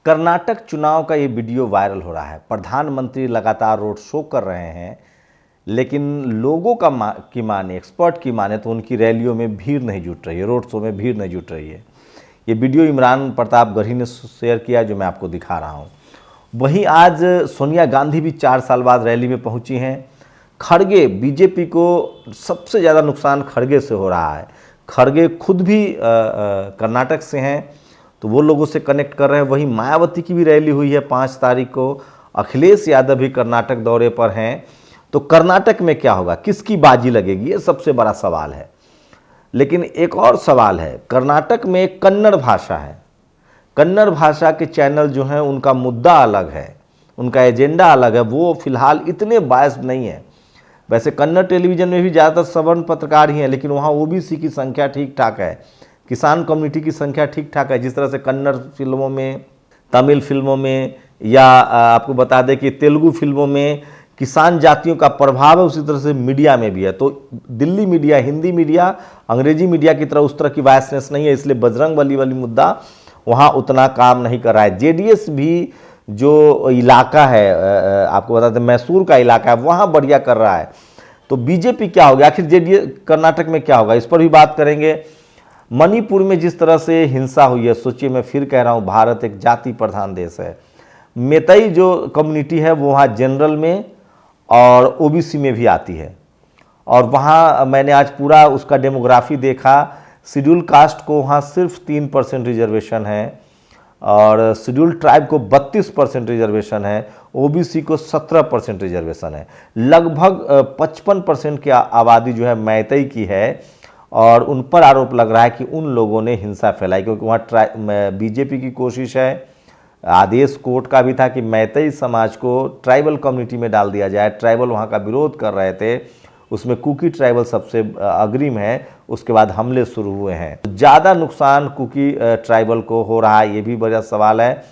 कर्नाटक चुनाव का ये वीडियो वायरल हो रहा है। प्रधानमंत्री लगातार रोड शो कर रहे हैं, लेकिन लोगों की माने, एक्सपर्ट की माने तो उनकी रैलियों में भीड़ नहीं जुट रही है, रोड शो में भीड़ नहीं जुट रही है। ये वीडियो इमरान प्रताप गढ़ी ने शेयर किया, जो मैं आपको दिखा रहा हूँ। वहीं आज सोनिया गांधी भी 4 साल बाद रैली में पहुंची हैं। खड़गे, बीजेपी को सबसे ज़्यादा नुकसान खड़गे से हो रहा है। खड़गे खुद भी कर्नाटक से हैं, तो वो लोगों से कनेक्ट कर रहे हैं। वहीं मायावती की भी रैली हुई है 5 तारीख को। अखिलेश यादव भी कर्नाटक दौरे पर हैं। तो कर्नाटक में क्या होगा, किसकी बाजी लगेगी, ये सबसे बड़ा सवाल है। लेकिन एक और सवाल है, कर्नाटक में कन्नड़ भाषा है। कन्नड़ भाषा के चैनल जो हैं उनका मुद्दा अलग है, उनका एजेंडा अलग है। वो फिलहाल इतने बायस्ड नहीं है। वैसे कन्नड़ टेलीविज़न में भी ज़्यादातर सवर्ण पत्रकार ही हैं, लेकिन वहाँ ओबीसी की संख्या ठीक ठाक है, किसान कम्युनिटी की संख्या ठीक ठाक है। जिस तरह से कन्नड़ फिल्मों में, तमिल फिल्मों में, या आपको बता दें कि तेलुगु फिल्मों में किसान जातियों का प्रभाव है, उसी तरह से मीडिया में भी है। तो दिल्ली मीडिया, हिंदी मीडिया, अंग्रेजी मीडिया की तरह उस तरह की बायसनेस नहीं है, इसलिए बजरंगबली वाली मुद्दा वहाँ उतना काम नहीं कर रहा है। जेडीएस भी जो इलाका है, आपको बता दें मैसूर का इलाका है, वहाँ बढ़िया कर रहा है। तो बीजेपी क्या होगा, आखिर जेडीएस कर्नाटक में क्या होगा, इस पर भी बात करेंगे। मणिपुर में जिस तरह से हिंसा हुई है, सोचिए, मैं फिर कह रहा हूँ, भारत एक जाति प्रधान देश है। मेतई जो कम्युनिटी है वो वहाँ जनरल में और ओबीसी में भी आती है, और वहाँ मैंने आज पूरा उसका डेमोग्राफी देखा। शेड्यूल कास्ट को वहाँ सिर्फ 3% रिजर्वेशन है, और शेड्यूल ट्राइब को 32% रिजर्वेशन है, ओबीसी को 17% रिजर्वेशन है। लगभग 55% की आबादी जो है मैतई की है, और उन पर आरोप लग रहा है कि उन लोगों ने हिंसा फैलाई, क्योंकि वहाँ बीजेपी की कोशिश है, आदेश कोर्ट का भी था कि मैतई समाज को ट्राइबल कम्युनिटी में डाल दिया जाए। ट्राइबल वहाँ का विरोध कर रहे थे, उसमें कुकी ट्राइबल सबसे अग्रिम है, उसके बाद हमले शुरू हुए हैं। ज़्यादा नुकसान कुकी ट्राइबल को हो रहा है, ये भी बड़ा सवाल है।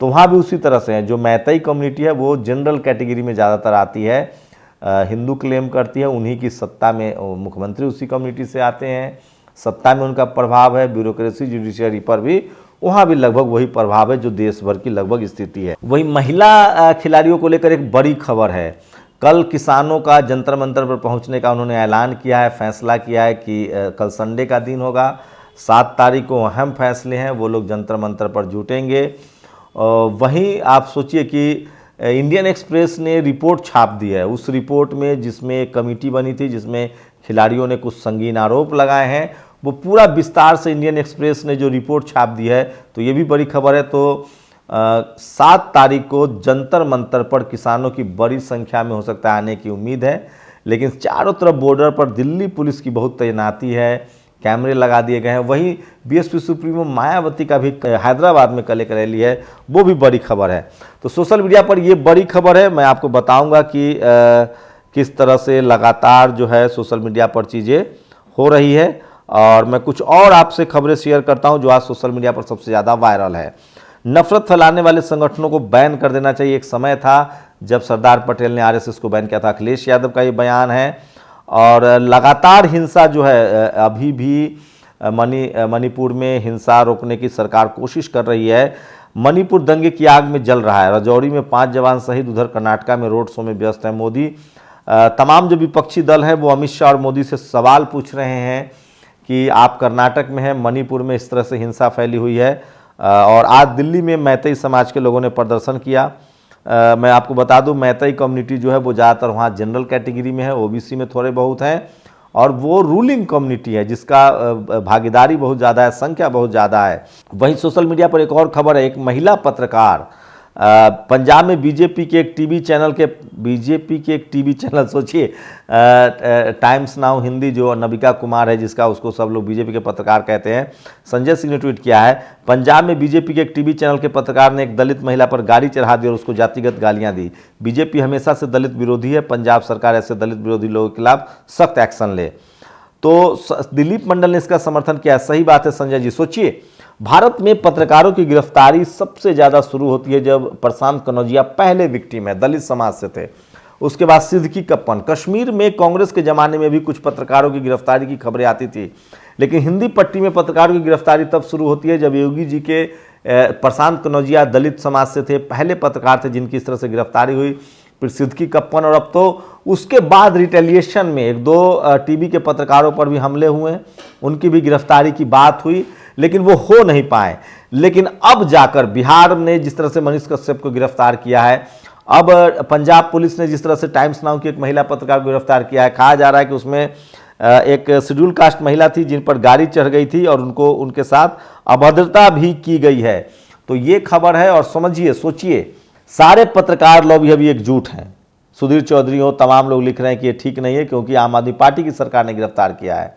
तो वहाँ भी उसी तरह से है, जो मैतई कम्युनिटी है वो जनरल कैटेगरी में ज़्यादातर आती है, हिंदू क्लेम करती है, उन्हीं की सत्ता में मुख्यमंत्री उसी कम्युनिटी से आते हैं, सत्ता में उनका प्रभाव है, ब्यूरोक्रेसी जुडिशरी पर भी वहाँ भी लगभग वही प्रभाव है जो देश भर की लगभग स्थिति है। वही महिला खिलाड़ियों को लेकर एक बड़ी खबर है। कल किसानों का जंतर मंतर पर पहुँचने का उन्होंने ऐलान किया है, फैसला किया है कि कल संडे का दिन होगा, 7 तारीख को अहम फैसले हैं, वो लोग जंतर मंतर पर जुटेंगे। वहीं आप सोचिए कि इंडियन एक्सप्रेस ने रिपोर्ट छाप दी है। उस रिपोर्ट में, जिसमें एक कमेटी बनी थी, जिसमें खिलाड़ियों ने कुछ संगीन आरोप लगाए हैं, वो पूरा विस्तार से इंडियन एक्सप्रेस ने जो रिपोर्ट छाप दी है, तो ये भी बड़ी खबर है। तो 7 तारीख को जंतर मंतर पर किसानों की बड़ी संख्या में हो सकता है आने की उम्मीद है। लेकिन चारों तरफ बॉर्डर पर दिल्ली पुलिस की बहुत तैनाती है, कैमरे लगा दिए गए हैं। वहीं बीएसपी सुप्रीमो मायावती का भी हैदराबाद में कल एक रैली है, वो भी बड़ी खबर है। तो सोशल मीडिया पर ये बड़ी खबर है। मैं आपको बताऊंगा कि किस तरह से लगातार जो है सोशल मीडिया पर चीज़ें हो रही है, और मैं कुछ और आपसे खबरें शेयर करता हूं जो आज सोशल मीडिया पर सबसे ज़्यादा वायरल है। नफरत फैलाने वाले संगठनों को बैन कर देना चाहिए। एक समय था जब सरदार पटेल ने आरएसएस को बैन किया था, अखिलेश यादव का ये बयान है। और लगातार हिंसा जो है, अभी भी मणिपुर में हिंसा रोकने की सरकार कोशिश कर रही है। मणिपुर दंगे की आग में जल रहा है। राजौरी में 5 जवान शहीद, उधर कर्नाटका में रोड शो में व्यस्त है मोदी। तमाम जो विपक्षी दल है वो अमित शाह और मोदी से सवाल पूछ रहे हैं कि आप कर्नाटक में हैं, मणिपुर में इस तरह से हिंसा फैली हुई है। और आज दिल्ली में मैतई समाज के लोगों ने प्रदर्शन किया। मैं आपको बता दूं, मैतई कम्युनिटी जो है वो ज़्यादातर वहाँ जनरल कैटेगरी में है, ओबीसी में थोड़े बहुत हैं, और वो रूलिंग कम्युनिटी है जिसका भागीदारी बहुत ज़्यादा है, संख्या बहुत ज़्यादा है। वहीं सोशल मीडिया पर एक और खबर है, एक महिला पत्रकार पंजाब में बीजेपी के एक टीवी चैनल, सोचिए, टाइम्स नाउ हिंदी, जो नबिका कुमार है, जिसका उसको सब लोग बीजेपी के पत्रकार कहते हैं, संजय सिंह ने ट्वीट किया है, पंजाब में बीजेपी के एक टीवी चैनल के पत्रकार ने एक दलित महिला पर गाड़ी चढ़ा दी और उसको जातिगत गालियां दी। बीजेपी हमेशा से दलित विरोधी है, पंजाब सरकार ऐसे दलित विरोधी लोगों के खिलाफ सख्त एक्शन ले। तो दिलीप मंडल ने इसका समर्थन किया। सही बात है संजय जी। सोचिए, भारत में पत्रकारों की गिरफ्तारी सबसे ज़्यादा शुरू होती है जब प्रशांत कनौजिया पहले विक्टिम है, दलित समाज से थे। उसके बाद सिद्दीकी कप्पन। कश्मीर में कांग्रेस के ज़माने में भी कुछ पत्रकारों की गिरफ्तारी की खबरें आती थी, लेकिन हिंदी पट्टी में पत्रकारों की गिरफ्तारी तब शुरू होती है जब योगी जी के प्रशांत कनौजिया दलित समाज से थे, पहले पत्रकार थे जिनकी इस तरह से गिरफ्तारी हुई, फिर सिद्दीकी कप्पन, और अब तो उसके बाद रिटेलिएशन में 1-2 टीवी के पत्रकारों पर भी हमले हुए, उनकी भी गिरफ्तारी की बात हुई, लेकिन वो हो नहीं पाए। लेकिन अब जाकर बिहार ने जिस तरह से मनीष कश्यप को गिरफ्तार किया है, अब पंजाब पुलिस ने जिस तरह से टाइम्स नाउ की एक महिला पत्रकार को गिरफ्तार किया है, कहा जा रहा है कि उसमें एक शेड्यूल कास्ट महिला थी जिन पर गाड़ी चढ़ गई थी और उनके साथ अभद्रता भी की गई है। तो ये खबर है, और समझिए, सोचिए, सारे पत्रकार लॉबी अभी एकजुट हैं। सुधीर चौधरी हो, तमाम लोग लिख रहे हैं कि ये ठीक नहीं है क्योंकि आम आदमी पार्टी की सरकार ने गिरफ्तार किया है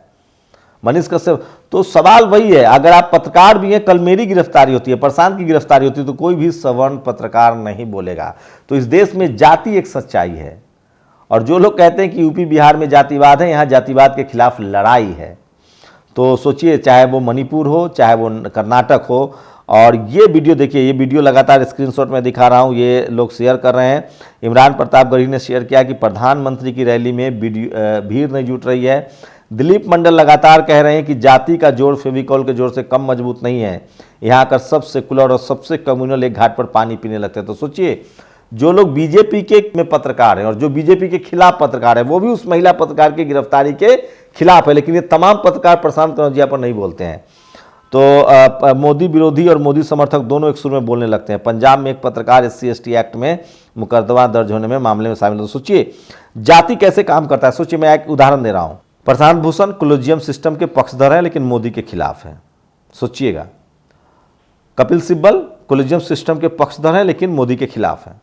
मनीष कश्यप। तो सवाल वही है, अगर आप पत्रकार भी हैं, कल मेरी गिरफ्तारी होती है, प्रशांत की गिरफ्तारी होती है, तो कोई भी सवर्ण पत्रकार नहीं बोलेगा। तो इस देश में जाति एक सच्चाई है, और जो लोग कहते हैं कि यूपी बिहार में जातिवाद है, यहाँ जातिवाद के खिलाफ लड़ाई है। तो सोचिए, चाहे वो मणिपुर हो, चाहे वो कर्नाटक हो। और ये वीडियो देखिए, ये वीडियो लगातार स्क्रीनशॉट में दिखा रहा हूँ, ये लोग शेयर कर रहे हैं। इमरान प्रतापगढ़ी ने शेयर किया कि प्रधानमंत्री की रैली में भीड़ नहीं जुट रही है। दिलीप मंडल लगातार कह रहे हैं कि जाति का जोड़ फेविकॉल के जोड़ से कम मजबूत नहीं है, यहाँ आकर सब सेकुलर और सबसे कम्युनल एक घाट पर पानी पीने लगते हैं। तो सोचिए, जो लोग बीजेपी के में पत्रकार हैं और जो बीजेपी के खिलाफ पत्रकार है, वो भी उस महिला पत्रकार की गिरफ्तारी के खिलाफ है, लेकिन ये तमाम पत्रकार प्रशांत कनौजिया पर नहीं बोलते हैं। तो मोदी विरोधी और मोदी समर्थक दोनों एक सुर में बोलने लगते हैं। पंजाब में एक पत्रकार SC/ST एक्ट में मुकदमा दर्ज होने में मामले में शामिल है। तो सोचिए, जाति कैसे काम करता है। सोचिए, मैं एक उदाहरण दे रहा हूं। प्रशांत भूषण कोलिजियम सिस्टम के पक्षधर है लेकिन मोदी के खिलाफ है, सोचिएगा। कपिल सिब्बल कोलिजियम सिस्टम के पक्षधर है लेकिन मोदी के खिलाफ है।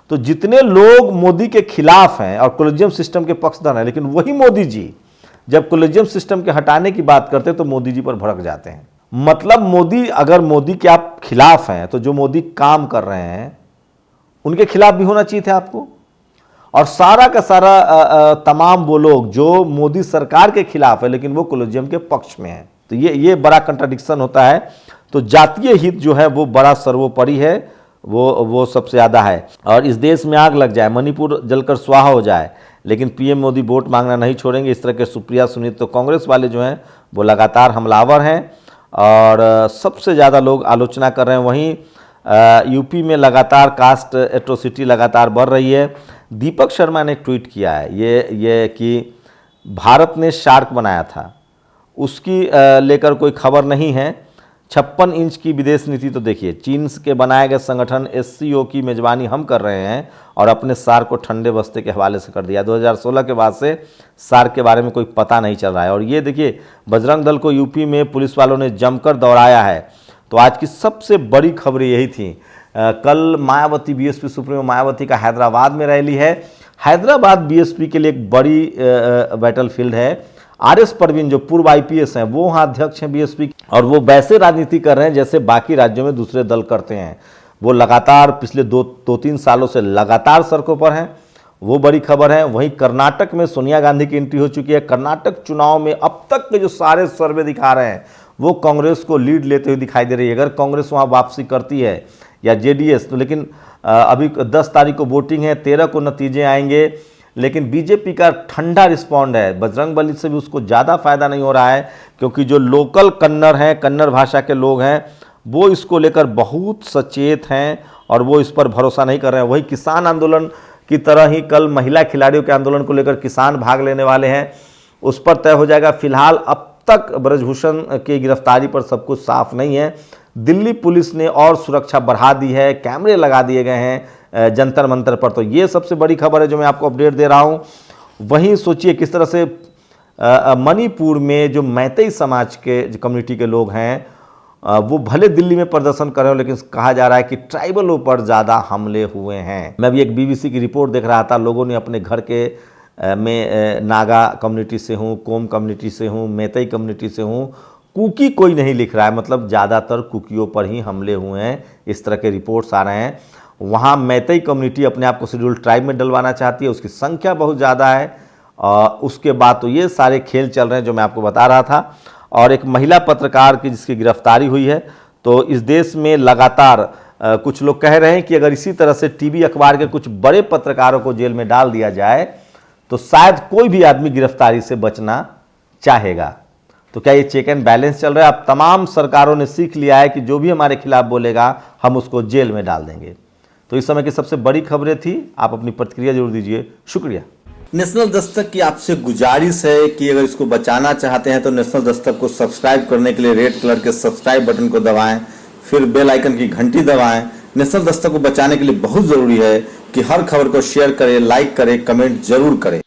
तो जितने लोग मोदी के खिलाफ हैं और कोलिजियम सिस्टम के पक्षधर हैं, लेकिन वही मोदी जी जब कोलिजियम सिस्टम के हटाने की बात करते हैं तो मोदी जी पर भड़क जाते हैं। मतलब मोदी, अगर मोदी के आप खिलाफ हैं तो जो मोदी काम कर रहे हैं उनके खिलाफ भी होना चाहिए था आपको। और सारा का सारा तमाम वो लोग जो मोदी सरकार के खिलाफ है लेकिन वो कोलिजियम के पक्ष में है, तो ये बड़ा कंट्राडिक्शन होता है। तो जातीय हित जो है वो बड़ा सर्वोपरि है, वो सबसे ज़्यादा है। और इस देश में आग लग जाए, मणिपुर जलकर स्वाहा हो जाए, लेकिन PM मोदी वोट मांगना नहीं छोड़ेंगे। इस तरह के सुप्रिया सुनीत। तो कांग्रेस वाले जो हैं वो लगातार हमलावर हैं और सबसे ज़्यादा लोग आलोचना कर रहे हैं। वहीं यूपी में लगातार कास्ट एट्रोसिटी लगातार बढ़ रही है। दीपक शर्मा ने एक ट्वीट किया है ये कि भारत ने शार्क बनाया था, उसकी लेकर कोई खबर नहीं है। 56 इंच की विदेश नीति। तो देखिए, चीन के बनाए गए संगठन SCO की मेजबानी हम कर रहे हैं और अपने सार्क को ठंडे बस्ते के हवाले से कर दिया। 2016 के बाद से सार्क के बारे में कोई पता नहीं चल रहा है। और ये देखिए, बजरंग दल को यूपी में पुलिस वालों ने जमकर दौड़ाया है। तो आज की सबसे बड़ी खबर यही थी। कल मायावती, BSP सुप्रीमो मायावती का हैदराबाद में रैली है। हैदराबाद BSP के लिए एक बड़ी बैटलफील्ड है। RS परवीन जो पूर्व IPS हैं वो वहाँ अध्यक्ष हैं BSP, और वो वैसे राजनीति कर रहे हैं जैसे बाकी राज्यों में दूसरे दल करते हैं। वो लगातार पिछले 2-3 सालों से लगातार सड़कों पर हैं, वो बड़ी खबर है। वहीं कर्नाटक में सोनिया गांधी की एंट्री हो चुकी है। कर्नाटक चुनाव में अब तक के जो सारे सर्वे दिखा रहे हैं वो कांग्रेस को लीड लेते हुए दिखाई दे रही है। अगर कांग्रेस वहाँ वापसी करती है या JDS तो, लेकिन अभी 10 तारीख को वोटिंग है, 13 को नतीजे आएंगे। लेकिन बीजेपी का ठंडा रिस्पॉन्ड है। बजरंगबली से भी उसको ज़्यादा फायदा नहीं हो रहा है, क्योंकि जो लोकल कन्नड़ हैं, कन्नड़ भाषा के लोग हैं, वो इसको लेकर बहुत सचेत हैं और वो इस पर भरोसा नहीं कर रहे हैं। वही किसान आंदोलन की तरह ही कल महिला खिलाड़ियों के आंदोलन को लेकर किसान भाग लेने वाले हैं, उस पर तय हो जाएगा। फिलहाल अब तक ब्रजभूषण की गिरफ्तारी पर सब कुछ साफ नहीं है। दिल्ली पुलिस ने और सुरक्षा बढ़ा दी है, कैमरे लगा दिए गए हैं जंतर मंतर पर। तो ये सबसे बड़ी खबर है जो मैं आपको अपडेट दे रहा हूँ। वहीं सोचिए किस तरह से मणिपुर में जो मैतेई समाज के जो कम्युनिटी के लोग हैं वो भले दिल्ली में प्रदर्शन कर रहे हो, लेकिन कहा जा रहा है कि ट्राइबलों पर ज़्यादा हमले हुए हैं। मैं भी एक BBC की रिपोर्ट देख रहा था, लोगों ने अपने घर के में नागा कम्युनिटी से हूँ, कोम कम्युनिटी से हूँ, मैतेई कम्युनिटी से हूँ, कुकी कोई नहीं लिख रहा है, मतलब ज़्यादातर कुकियों पर ही हमले हुए हैं, इस तरह के रिपोर्ट्स आ रहे हैं। वहाँ मैतेई कम्युनिटी अपने आप को शेड्यूल ट्राइब में डलवाना चाहती है, उसकी संख्या बहुत ज़्यादा है। उसके बाद तो ये सारे खेल चल रहे हैं जो मैं आपको बता रहा था। और एक महिला पत्रकार की जिसकी गिरफ्तारी हुई है। तो इस देश में लगातार कुछ लोग कह रहे हैं कि अगर इसी तरह से टीवी अखबार के कुछ बड़े पत्रकारों को जेल में डाल दिया जाए तो शायद कोई भी आदमी गिरफ्तारी से बचना चाहेगा। तो क्या ये चेक एंड बैलेंस चल रहा है? अब तमाम सरकारों ने सीख लिया है कि जो भी हमारे खिलाफ बोलेगा हम उसको जेल में डाल देंगे। तो इस समय की सबसे बड़ी खबरें थी। आप अपनी प्रतिक्रिया जरूर दीजिए। शुक्रिया। नेशनल दस्तक की आपसे गुजारिश है कि अगर इसको बचाना चाहते हैं तो नेशनल दस्तक को सब्सक्राइब करने के लिए रेड कलर के सब्सक्राइब बटन को दबाएं, फिर बेल आइकन की घंटी दबाएं। नेशनल दस्तक को बचाने के लिए बहुत जरूरी है कि हर खबर को शेयर करें, लाइक करें, कमेंट जरूर करें।